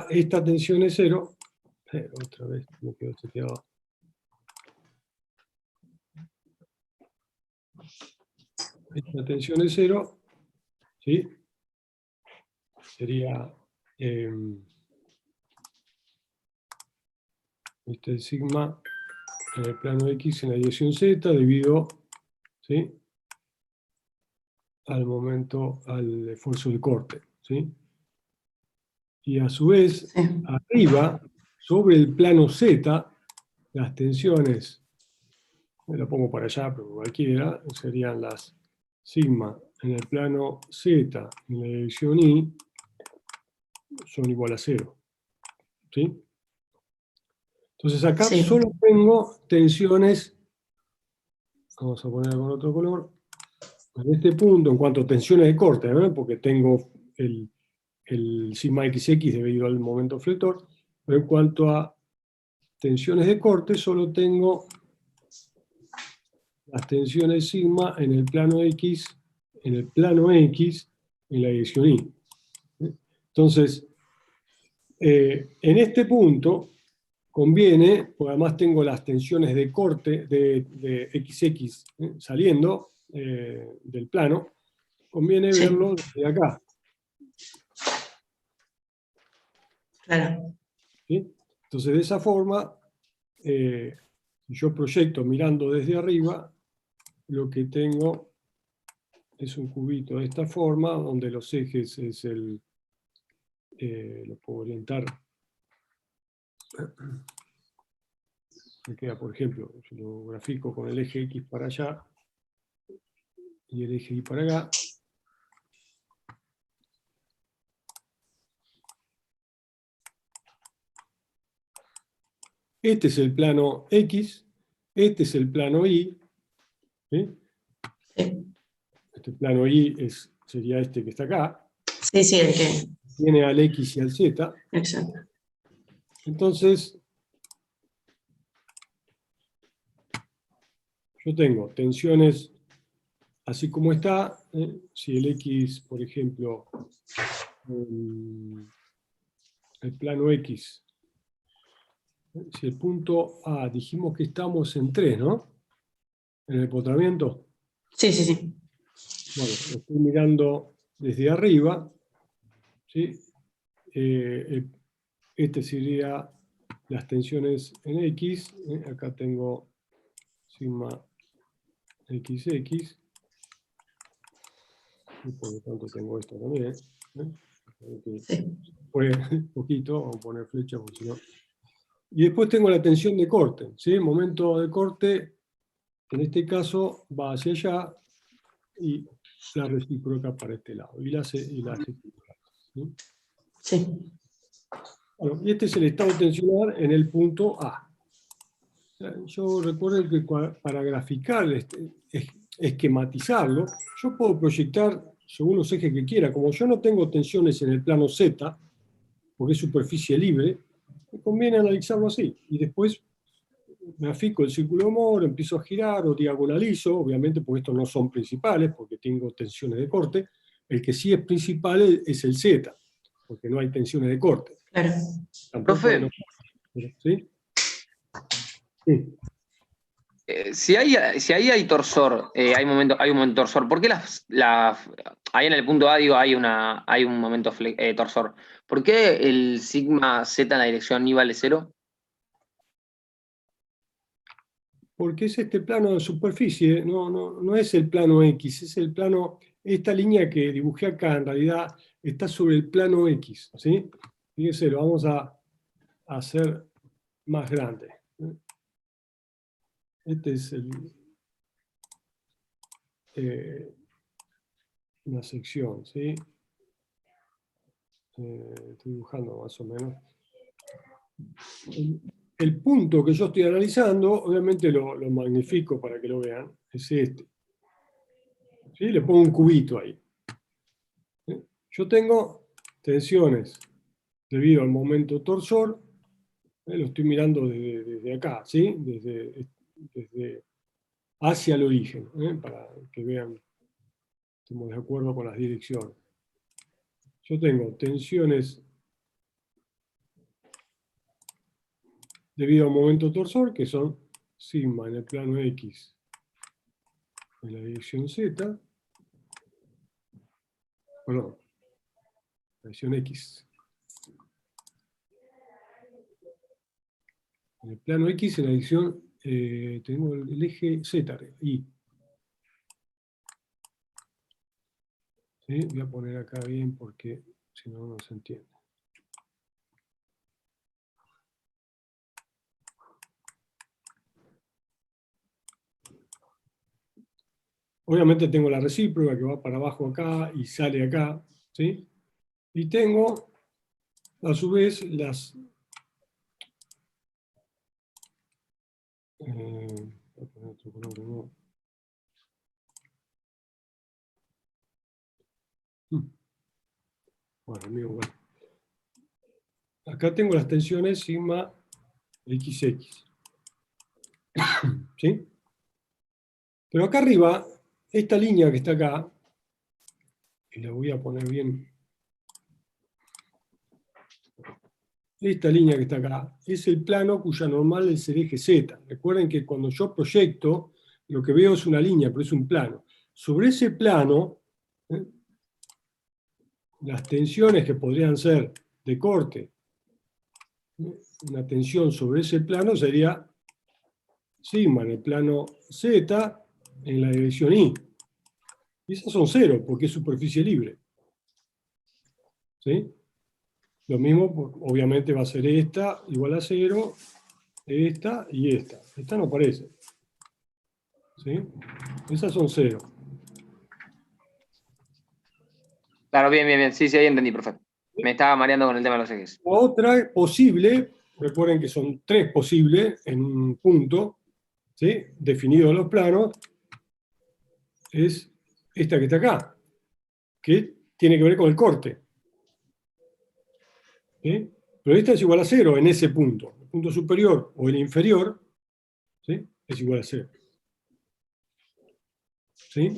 esta tensión es 0, otra vez me quedo seteado. Esta tensión es 0, ¿sí? Sería este sigma en el plano X en la dirección Z debido, ¿sí?, al momento, al esfuerzo de corte, ¿sí? Y a su vez, arriba, sobre el plano Z, las tensiones, me lo pongo para allá, pero cualquiera, serían las sigma en el plano Z en la dirección Y, son igual a 0, ¿sí? Entonces acá solo tengo tensiones, vamos a poner con otro color, en este punto, en cuanto a tensiones de corte, ¿no?, porque tengo el sigma XX debido al momento flector, pero en cuanto a tensiones de corte, solo tengo las tensiones sigma en el plano X, en la dirección Y. Entonces, en este punto conviene, porque además tengo las tensiones de corte de XX saliendo del plano, conviene verlo desde acá. Claro. ¿Sí? Entonces, de esa forma, si yo proyecto mirando desde arriba, lo que tengo es un cubito de esta forma, donde los ejes es el... lo puedo orientar. Me queda, por ejemplo, yo lo grafico con el eje X para allá y el eje Y para acá. Este es el plano X, este es el plano Y. ¿Sí? Este plano Y sería este que está acá. Sí, sí, el que... Tiene al X y al Z. Exacto. Entonces, yo tengo tensiones así como está. Si el X, por ejemplo, el plano X, si el punto A, dijimos que estamos en 3, ¿no? En el empotramiento. Sí, sí, sí. Bueno, lo estoy mirando desde arriba, ¿sí? Este sería las tensiones en X. Acá tengo sigma XX. Y por lo tanto tengo esto también. Sí. Fue poquito, vamos a poner flecha porque si no. Y después tengo la tensión de corte, ¿sí? El momento de corte, en este caso, va hacia allá y la recíproca para este lado. Y la recíproca. ¿Sí? Sí. Bueno, y este es el estado tensional en el punto A. Yo recuerdo que para graficar, esquematizarlo, yo puedo proyectar según los ejes que quiera. Como yo no tengo tensiones en el plano Z, porque es superficie libre, me conviene analizarlo así. Y después grafico el círculo de Moore, empiezo a girar o diagonalizo, obviamente porque estos no son principales, porque tengo tensiones de corte. El que sí es principal es el Z, porque no hay tensiones de corte. Claro. Tampoco hay... ¿Sí? Sí. Si ahí hay torsor, hay un momento torsor, ¿por qué ahí en el punto A digo hay un momento torsor? ¿Por qué el sigma Z en la dirección Y vale 0? Porque es este plano de superficie, no es el plano X, es el plano, esta línea que dibujé acá en realidad está sobre el plano X, ¿sí? Fíjense, lo vamos a hacer más grande. Este es una sección, ¿sí? Estoy dibujando más o menos. El punto que yo estoy analizando, obviamente lo magnifico para que lo vean, es este. ¿Sí? Le pongo un cubito ahí. Yo tengo tensiones debido al momento torsor, lo estoy mirando desde acá, ¿sí? Desde hacia el origen, para que vean, estemos de acuerdo con las direcciones. Yo tengo tensiones debido a un momento torsor, que son sigma en el plano X en la dirección Z, perdón, la dirección X. En el plano X en la dirección, tenemos el eje Z, Y. ¿Sí? Voy a poner acá bien porque si no, no se entiende. Obviamente tengo la recíproca que va para abajo acá y sale acá, ¿sí? Y tengo, a su vez, las... voy a poner otro color, ¿no? Bueno, amigo, bueno. Acá tengo las tensiones sigma XX. ¿Sí? Pero acá arriba, esta línea que está acá, y la voy a poner bien. Esta línea que está acá es el plano cuya normal es el eje Z. Recuerden que cuando yo proyecto, lo que veo es una línea, pero es un plano. Sobre ese plano, las tensiones que podrían ser de corte, una tensión sobre ese plano sería sigma en el plano Z en la dirección Y. Y esas son cero, porque es superficie libre. ¿Sí? Lo mismo, obviamente, va a ser esta igual a 0, esta y esta. Esta no aparece. ¿Sí? Esas son 0. Claro, bien. Sí, ahí entendí, perfecto. Me estaba mareando con el tema de los ejes. La otra posible, recuerden que son 3 posibles en un punto, ¿sí? Definidos los planos, es esta que está acá, que tiene que ver con el corte. ¿Sí? Pero esta es igual a 0 en ese punto. El punto superior o el inferior, ¿sí? Es igual a 0. ¿Sí?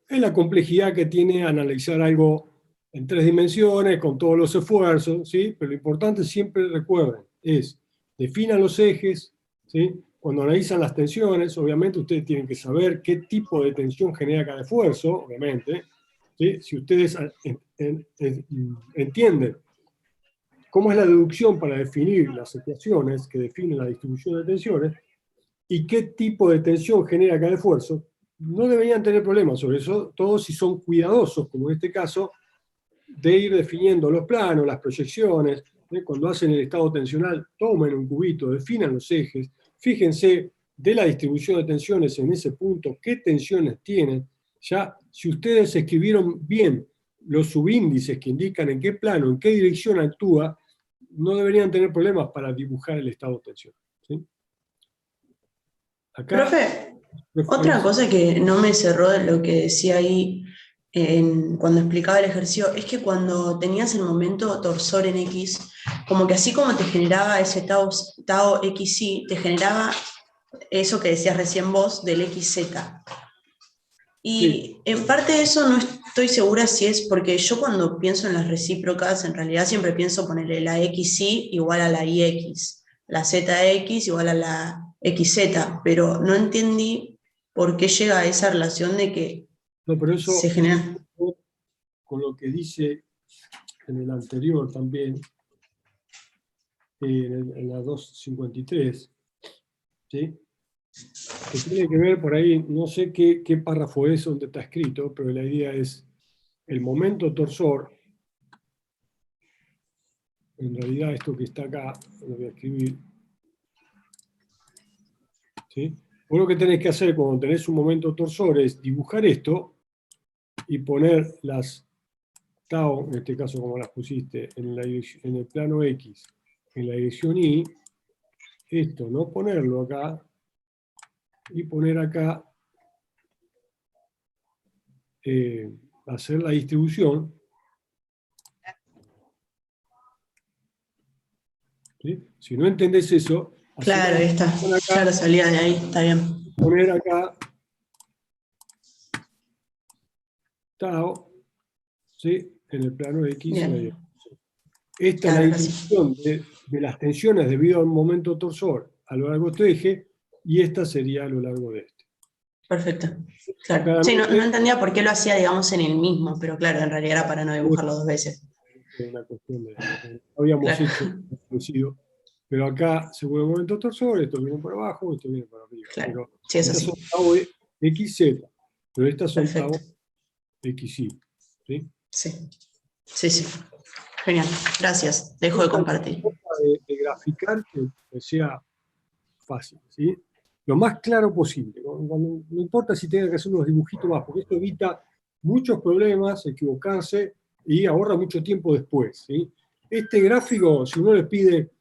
Es la complejidad que tiene analizar algo en 3 dimensiones, con todos los esfuerzos, ¿sí? Pero lo importante, siempre recuerden, es definan los ejes, ¿sí? Cuando analizan las tensiones, obviamente ustedes tienen que saber qué tipo de tensión genera cada esfuerzo, obviamente, ¿sí? Si ustedes entienden cómo es la deducción para definir las ecuaciones que definen la distribución de tensiones y qué tipo de tensión genera cada esfuerzo, no deberían tener problemas, sobre eso, todo si son cuidadosos, como en este caso, de ir definiendo los planos, las proyecciones. Cuando hacen el estado tensional, tomen un cubito, definan los ejes, fíjense de la distribución de tensiones en ese punto, qué tensiones tienen. Ya, si ustedes escribieron bien los subíndices que indican en qué plano, en qué dirección actúa, no deberían tener problemas para dibujar el estado tensional. ¿Sí? Acá, Profe, otra cosa que no me cerró de lo que decía ahí cuando explicaba el ejercicio es que cuando tenías el momento torsor en X, como que así como te generaba ese tau XY, te generaba eso que decías recién vos del XZ. Y sí. en parte de eso no estoy segura si es porque yo cuando pienso en las recíprocas, en realidad siempre pienso ponerle la XY igual a la IX, la ZX igual a la XZ, pero no entendí por qué llega a esa relación de que No, pero se eso genera. con lo que dice en el anterior también, en la 253, ¿sí? Que tiene que ver por ahí, no sé qué párrafo es donde está escrito, pero la idea es el momento torsor. En realidad esto que está acá, lo voy a escribir. ¿Sí? Vos lo que tenés que hacer cuando tenés un momento torsor es dibujar esto y poner las tau, en este caso como las pusiste, en el plano X, en la dirección Y, esto no ponerlo acá, y poner acá, hacer la distribución. ¿Sí? Si no entendés eso, Claro, ahí está. Claro, salía de ahí, está bien. Poner acá tau, ¿sí? En el plano X. Bien. Esta Claro, es la casi. distribución de las tensiones debido a un momento torsor a lo largo de este eje, y esta sería a lo largo de este. Perfecto. Claro. Sí, no entendía por qué lo hacía, digamos, en el mismo, pero claro, en realidad era para no dibujarlo dos veces. Es una cuestión de... Habíamos hecho parecido, pero acá, según el momento torsor, esto viene para abajo, esto viene para arriba. Claro. Pero Sí, eso estas sí. son tau XZ, pero estas son tau Perfecto. XY. ¿Sí? Sí. Sí, sí. Genial. Gracias. Dejo de compartir. De graficar que sea fácil, ¿sí? Lo más claro posible. No importa si tenga que hacer unos dibujitos más, porque esto evita muchos problemas, equivocarse y ahorra mucho tiempo después, ¿sí? Este gráfico, si uno le pide,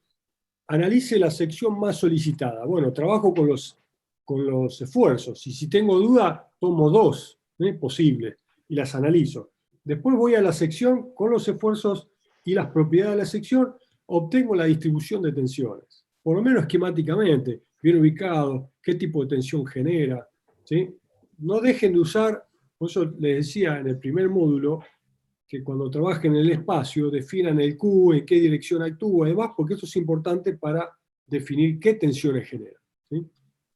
analice la sección más solicitada. Bueno, trabajo con los esfuerzos. Y si tengo duda, tomo dos posibles y las analizo. Después voy a la sección con los esfuerzos y las propiedades de la sección, obtengo la distribución de tensiones. Por lo menos esquemáticamente, bien ubicado, qué tipo de tensión genera. ¿Sí? No dejen de usar, por eso les decía en el primer módulo, que cuando trabajen en el espacio definan el Q, en qué dirección actúa, además, porque eso es importante para definir qué tensiones genera, ¿sí?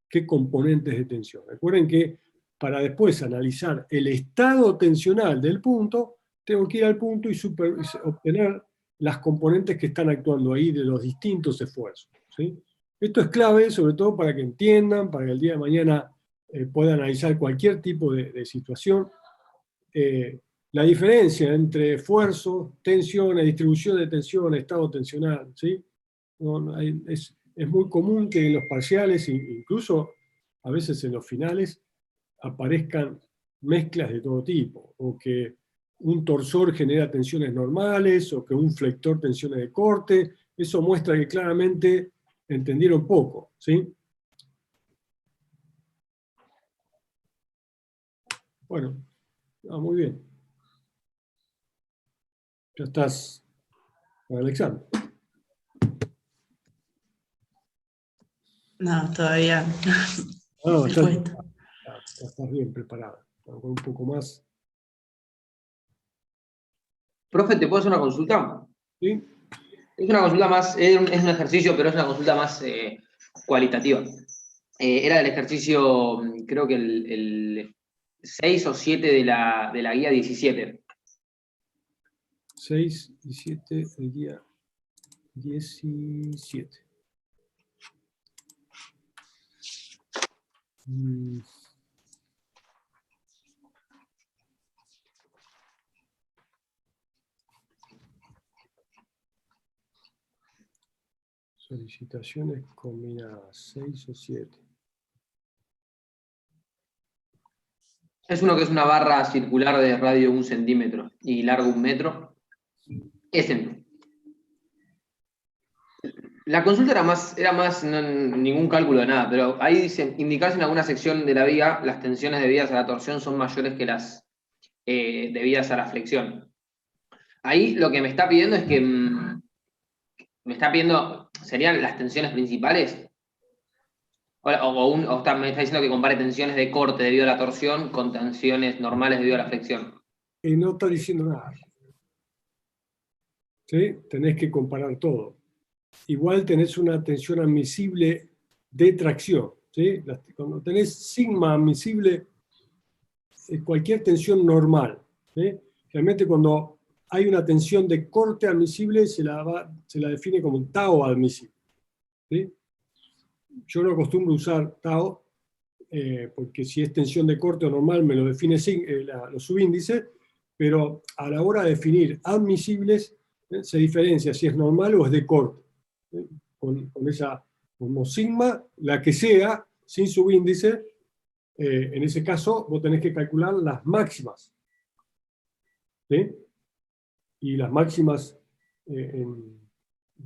Qué componentes de tensión. Recuerden que para después analizar el estado tensional del punto, tengo que ir al punto y obtener las componentes que están actuando ahí de los distintos esfuerzos, ¿sí? Esto es clave, sobre todo para que entiendan, para que el día de mañana puedan analizar cualquier tipo de situación. La diferencia entre esfuerzo, tensiones, distribución de tensión, estado tensional, ¿sí? Es muy común que en los parciales, incluso a veces en los finales, aparezcan mezclas de todo tipo, o que un torsor genera tensiones normales, o que un flector tensiones de corte. Eso muestra que claramente entendieron poco, ¿sí? Bueno, muy bien. Ya estás para el examen. No, todavía. No, Me estás cuesta. bien preparada. Con un poco más. Profe, ¿te puedo hacer una consulta? ¿Sí? Es una consulta más, es un ejercicio, pero es una consulta más cualitativa. Era el ejercicio, creo que el 6 o 7 de la guía 17. 6 y 7, el día 17. Solicitaciones combinadas, 6 o 7. Es uno que es una barra circular de radio 1 centímetro y largo 1 metro. Ese. La consulta era más ningún cálculo de nada, pero ahí dice, indicarse en alguna sección de la viga las tensiones debidas a la torsión son mayores que las debidas a la flexión. Ahí lo que me está pidiendo es que me está pidiendo, ¿serían las tensiones principales? Me está diciendo que compare tensiones de corte debido a la torsión con tensiones normales debido a la flexión. No está diciendo nada. ¿Sí? Tenés que comparar todo. Igual tenés una tensión admisible de tracción. ¿Sí? Cuando tenés sigma admisible, cualquier tensión normal. ¿Sí? Realmente cuando hay una tensión de corte admisible, se la define como un tau admisible. ¿Sí? Yo no acostumbro usar tau, porque si es tensión de corte o normal me lo define los subíndices, pero a la hora de definir admisibles, se diferencia si es normal o es de corte. Con esa, como sigma, la que sea, sin subíndice, en ese caso vos tenés que calcular las máximas. ¿Sí? Y las máximas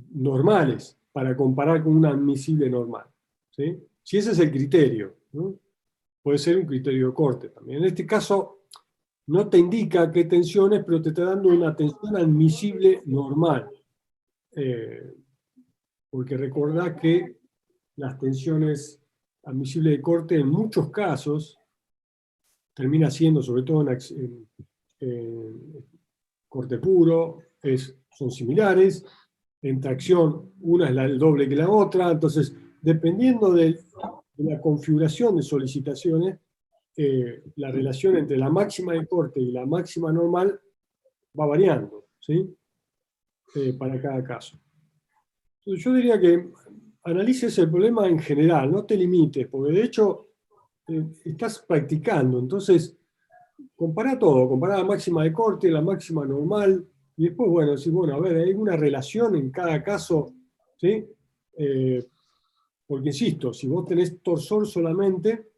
normales para comparar con una admisible normal. ¿Sí? Si ese es el criterio, ¿no? Puede ser un criterio de corte también. En este caso, no te indica qué tensiones, pero te está dando una tensión admisible normal. Porque recordá que las tensiones admisibles de corte en muchos casos termina siendo, sobre todo en corte puro, son similares, en tracción, una es el doble que la otra, entonces, dependiendo de la configuración de solicitaciones, la relación entre la máxima de corte y la máxima normal va variando, ¿sí? Para cada caso. Entonces, yo diría que analices el problema en general, no te limites, porque de hecho estás practicando, entonces compara todo, compara la máxima de corte, la máxima normal, y después, bueno, decir, bueno, a ver, hay una relación en cada caso, ¿sí? Porque insisto, si vos tenés torsor solamente,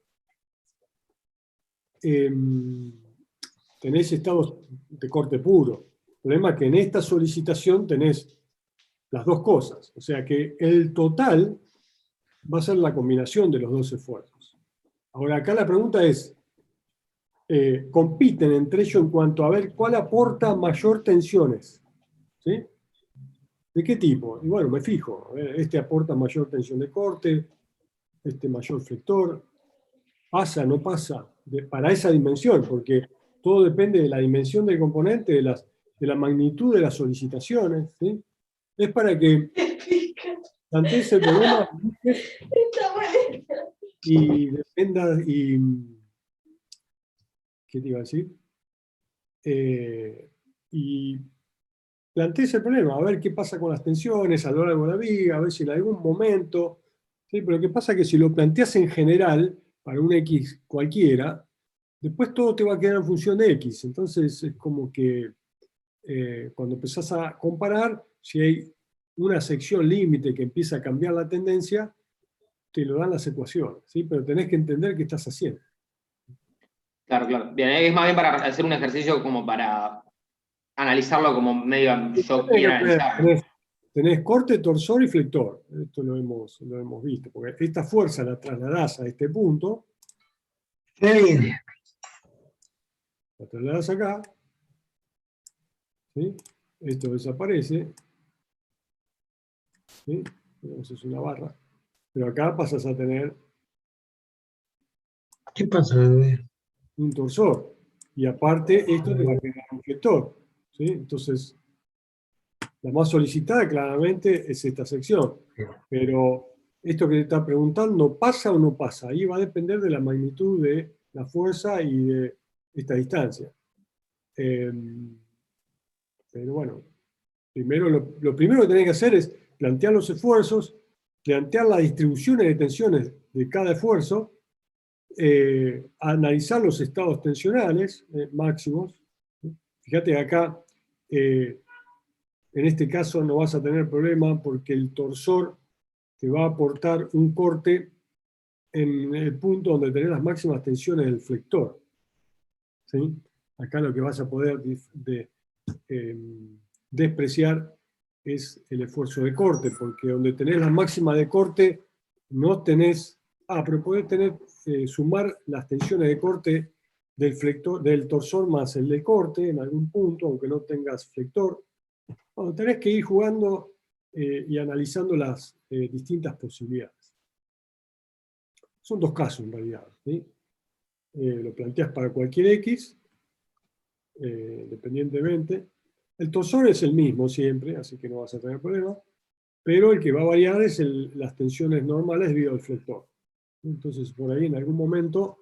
tenés estados de corte puro. El problema es que en esta solicitación tenés las dos cosas. O sea que el total va a ser la combinación de los dos esfuerzos. Ahora, acá la pregunta es, compiten entre ellos en cuanto a ver cuál aporta mayor tensiones. ¿Sí? ¿De qué tipo? Y bueno, me fijo. Este aporta mayor tensión de corte, este mayor flector. ¿Pasa, no pasa? Para esa dimensión, porque todo depende de la dimensión del componente, de la magnitud de las solicitaciones. ¿Sí? Es para que plantees el problema y dependa, y ¿qué te iba a decir? Y plantees el problema, a ver qué pasa con las tensiones a lo largo de la viga, a ver si en algún momento, ¿sí? Pero qué pasa que si lo planteas en general, para un X cualquiera, después todo te va a quedar en función de X. Entonces es como que cuando empezás a comparar, si hay una sección límite que empieza a cambiar la tendencia, te lo dan las ecuaciones, ¿sí? Pero tenés que entender qué estás haciendo. Claro, claro. Bien, es más bien para hacer un ejercicio como para analizarlo como medio yo quiero analizarlo. Tenés corte, torsor y flector. Esto lo hemos visto. Porque esta fuerza la trasladás a este punto. La trasladás acá. ¿Sí? Esto desaparece. ¿Sí? Eso es una barra. Pero acá pasas a tener... ¿Qué pasa, bebé? Un torsor. Y aparte, esto te va a generar un flector. ¿Sí? Entonces, la más solicitada claramente es esta sección. Pero esto que te está preguntando, ¿pasa o no pasa? Ahí va a depender de la magnitud de la fuerza y de esta distancia. Pero bueno, primero, lo primero que tenés que hacer es plantear los esfuerzos, plantear las distribuciones de tensiones de cada esfuerzo, analizar los estados tensionales máximos. Fíjate que acá, en este caso no vas a tener problema porque el torsor te va a aportar un corte en el punto donde tenés las máximas tensiones del flector. ¿Sí? Acá lo que vas a poder despreciar es el esfuerzo de corte, porque donde tenés la máxima de corte no tenés... pero podés sumar las tensiones de corte del flector, del torsor más el de corte en algún punto, aunque no tengas flector. Bueno, tenés que ir jugando y analizando las distintas posibilidades. Son dos casos en realidad. ¿Sí? Lo planteas para cualquier X, independientemente. El torsor es el mismo siempre, así que no vas a tener problema, pero el que va a variar es las tensiones normales debido al flector. Entonces, por ahí en algún momento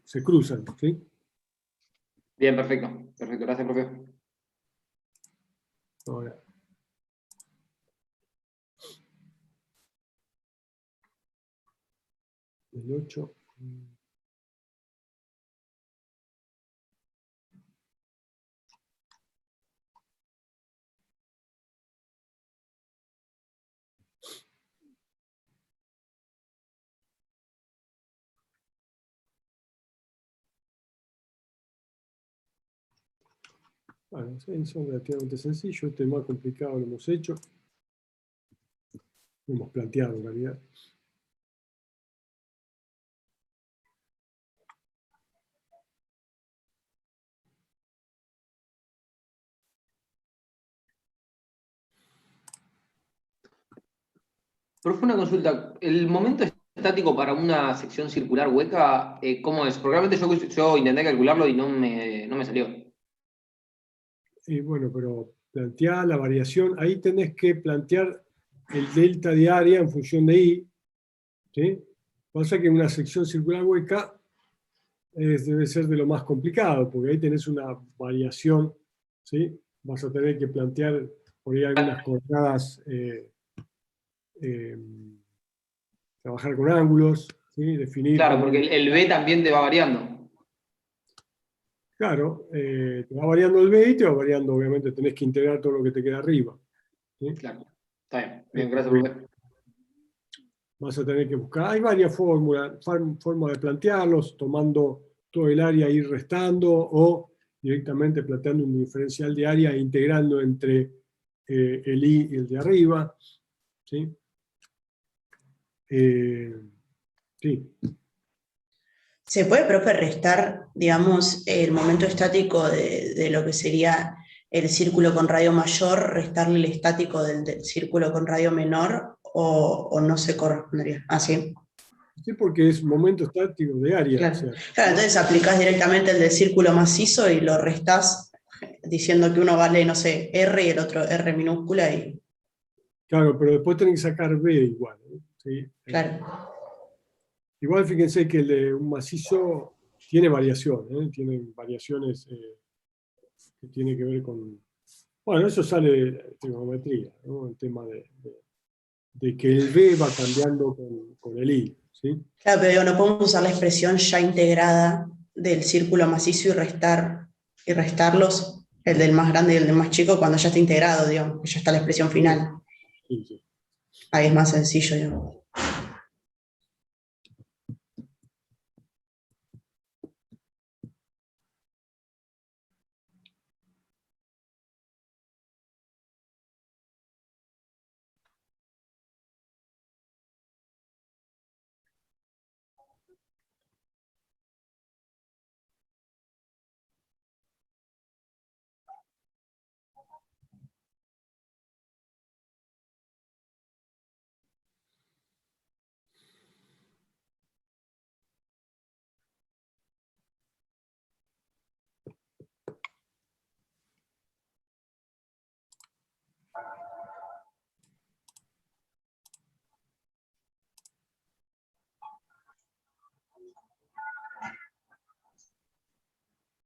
se cruzan. ¿Sí? Bien, perfecto. Perfecto, gracias, profe. Ahora, el 8. Bueno, son relativamente sencillos. Este más complicado lo hemos hecho. Lo hemos planteado en realidad. Profe, una consulta. ¿El momento estático para una sección circular hueca, cómo es? Porque realmente yo intenté calcularlo y no me salió. bueno, pero plantear la variación, ahí tenés que plantear el delta de área en función de I, ¿sí? Pasa que una sección circular hueca debe ser de lo más complicado, porque ahí tenés una variación, ¿sí? Vas a tener que plantear por ahí algunas coordenadas, trabajar con ángulos, ¿sí? Definir. Claro, porque el B también te va variando. Claro, te va variando el B y te va variando, obviamente, tenés que integrar todo lo que te queda arriba, ¿sí? Claro, está bien. Bien, gracias, profe. Vas a tener que buscar, hay varias formas de plantearlos, tomando todo el área e ir restando, o directamente planteando un diferencial de área e integrando entre el I y el de arriba, ¿sí? Sí. ¿Se puede, profe, restar, digamos, el momento estático de lo que sería el círculo con radio mayor, restarle el estático del círculo con radio menor, o no se correspondería? Ah, sí. Sí, porque es momento estático de área. Claro. O sea, Claro, entonces aplicás directamente el del círculo macizo y lo restás diciendo que uno vale, no sé, R y el otro R minúscula y... claro, pero después tienen que sacar B igual, ¿no? ¿Sí? Claro. Igual fíjense que el de un macizo tiene variación, ¿eh? Tiene variaciones que tienen que ver con... Bueno, eso sale de trigonometría, ¿no? El tema de que el B va cambiando con el I, ¿sí? Claro, pero digo, no podemos usar la expresión ya integrada del círculo macizo y restarlos, el del más grande y el del más chico, cuando ya está integrado, digamos, que ya está la expresión final. Sí, sí. Ahí es más sencillo, digamos.